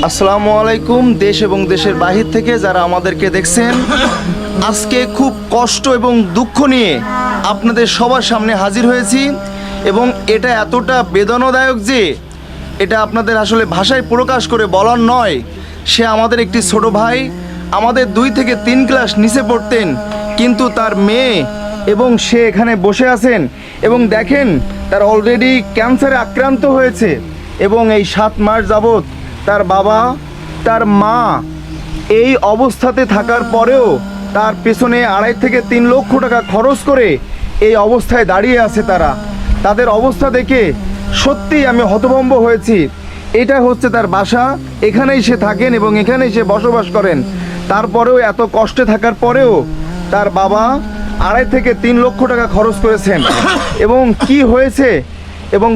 আসসালামু আলাইকুম। দেশ এবং দেশের বাহির থেকে যারা আমাদেরকে দেখছেন, আজকে খুব কষ্ট এবং দুঃখ নিয়ে আপনাদের সবার সামনে হাজির হয়েছি এবং এটা এতটা বেদনাদায়ক যে এটা আপনাদের আসলে ভাষায় প্রকাশ করে বলার নয়। সে আমাদের একটি ছোট ভাই, আমাদের 2 থেকে 3 ক্লাস নিচে পড়তেন, কিন্তু তার মেয়ে এবং সে এখানে বসে আছেন এবং দেখেন তার অলরেডি ক্যান্সারে আক্রান্ত হয়েছে এবং এই 7 মাস যাবৎ তার বাবা তার মা এই অবস্থাতে থাকার পরেও তার পেছনে 2.5 থেকে 3 লক্ষ টাকা খরচ করে এই অবস্থায় দাঁড়িয়ে আছে। তাদের অবস্থা দেখে সত্যিই আমি হতভম্ব হয়েছি। এটা হচ্ছে তার বাসা, এখানেই সে থাকেন এবং এখানেই সে বসবাস করেন। তারপরেও এত কষ্টে থাকার পরেও তার বাবা 2.5 থেকে 3 লক্ষ টাকা খরচ করেছেন এবং কি হয়েছে এবং